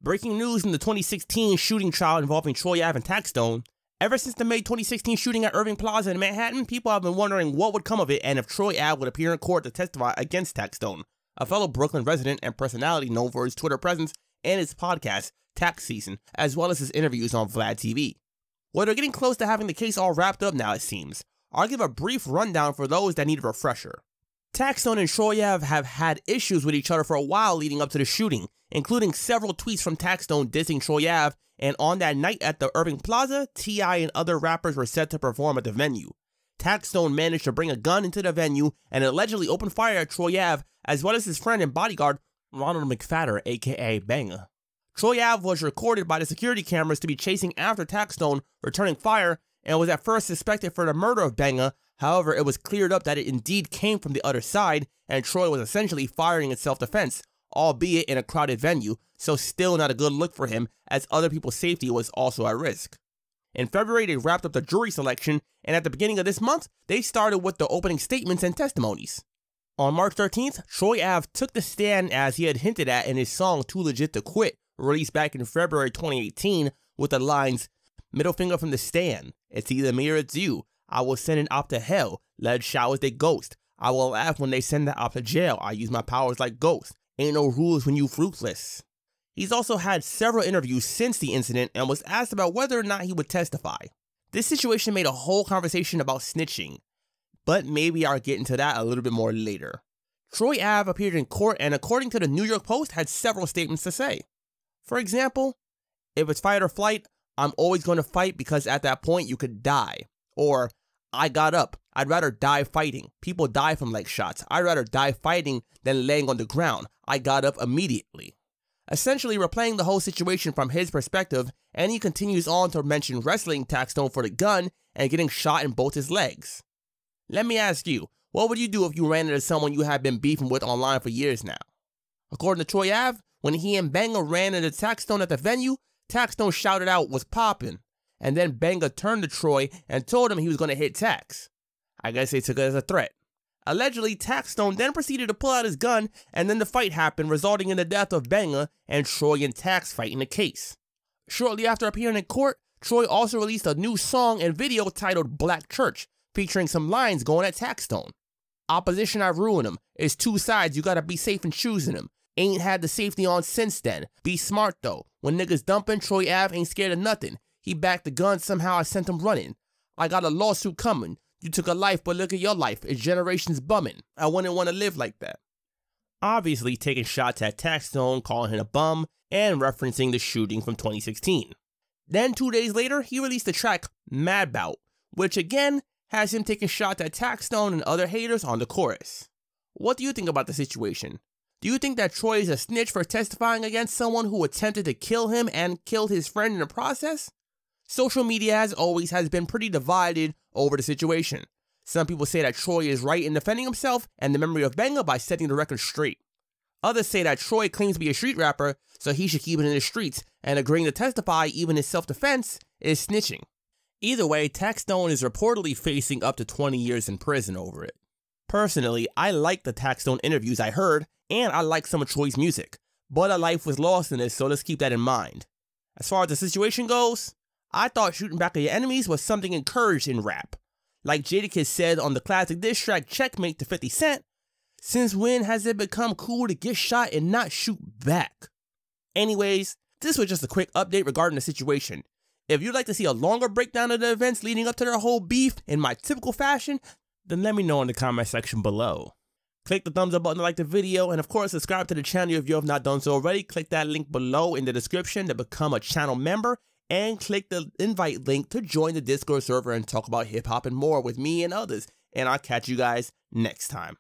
Breaking news in the 2016 shooting trial involving Troy Ave and Taxstone. Ever since the May 2016 shooting at Irving Plaza in Manhattan, people have been wondering what would come of it and if Troy Ave would appear in court to testify against Taxstone, a fellow Brooklyn resident and personality known for his Twitter presence and his podcast, Tax Season, as well as his interviews on Vlad TV. Well, they're getting close to having the case all wrapped up now, it seems. I'll give a brief rundown for those that need a refresher. Taxstone and Troy Ave have had issues with each other for a while leading up to the shooting, including several tweets from Taxstone dissing Troy Ave, and on that night at the Irving Plaza, T.I. and other rappers were set to perform at the venue. Taxstone managed to bring a gun into the venue and allegedly opened fire at Troy Ave, as well as his friend and bodyguard, Ronald McFatter, aka Banga. Troy Ave was recorded by the security cameras to be chasing after Taxstone, returning fire, and was at first suspected for the murder of Banga. However, it was cleared up that it indeed came from the other side, and Troy was essentially firing in self-defense, albeit in a crowded venue, so still not a good look for him, as other people's safety was also at risk. In February, they wrapped up the jury selection, and at the beginning of this month, they started with the opening statements and testimonies. On March 13th, Troy Ave took the stand as he had hinted at in his song Too Legit to Quit, released back in February 2018, with the lines, "Middle finger from the stand, it's either me or it's you. I will send an op to hell, lead showers they ghost. I will laugh when they send the op to jail. I use my powers like ghosts. Ain't no rules when you fruitless." He's also had several interviews since the incident and was asked about whether or not he would testify. This situation made a whole conversation about snitching, but maybe I'll get into that a little bit more later. Troy Ave appeared in court and, according to the New York Post, had several statements to say. For example, if it's fight or flight, I'm always going to fight because at that point you could die. Or, I got up. I'd rather die fighting. People die from leg shots. I'd rather die fighting than laying on the ground. I got up immediately. Essentially replaying the whole situation from his perspective, and he continues on to mention wrestling Taxstone for the gun and getting shot in both his legs. Let me ask you, what would you do if you ran into someone you have been beefing with online for years now? According to Troy Ave, when he and Banga ran into Taxstone at the venue, Taxstone shouted out, "What's poppin'?" And then Banga turned to Troy and told him he was going to hit Tax. I guess they took it as a threat. Allegedly, Taxstone then proceeded to pull out his gun, and then the fight happened, resulting in the death of Banga and Troy and Tax fighting the case. Shortly after appearing in court, Troy also released a new song and video titled Black Church, featuring some lines going at Taxstone. "Opposition, I ruin them. It's two sides, you gotta be safe in choosing them. Ain't had the safety on since then. Be smart though. When niggas dumping, Troy Ave ain't scared of nothing. He backed the gun, somehow I sent him running. I got a lawsuit coming. You took a life, but look at your life. It's generations bumming. I wouldn't want to live like that." Obviously taking shots at Taxstone, calling him a bum, and referencing the shooting from 2016. Then 2 days later, he released the track Mad Bout, which again has him taking shots at Taxstone and other haters on the chorus. What do you think about the situation? Do you think that Troy is a snitch for testifying against someone who attempted to kill him and killed his friend in the process? Social media, as always, has been pretty divided over the situation. Some people say that Troy is right in defending himself and the memory of Banga by setting the record straight. Others say that Troy claims to be a street rapper, so he should keep it in the streets, and agreeing to testify even in self-defense is snitching. Either way, Taxstone is reportedly facing up to 20 years in prison over it. Personally, I like the Taxstone interviews I heard, and I like some of Troy's music, but a life was lost in this, so let's keep that in mind. As far as the situation goes, I thought shooting back at your enemies was something encouraged in rap. Like Jadakiss said on the classic diss track Checkmate to 50 Cent, "Since when has it become cool to get shot and not shoot back?" Anyways, this was just a quick update regarding the situation. If you'd like to see a longer breakdown of the events leading up to their whole beef in my typical fashion, then let me know in the comment section below. Click the thumbs up button to like the video, and of course subscribe to the channel if you have not done so already. Click that link below in the description to become a channel member, and click the invite link to join the Discord server and talk about hip hop and more with me and others. And I'll catch you guys next time.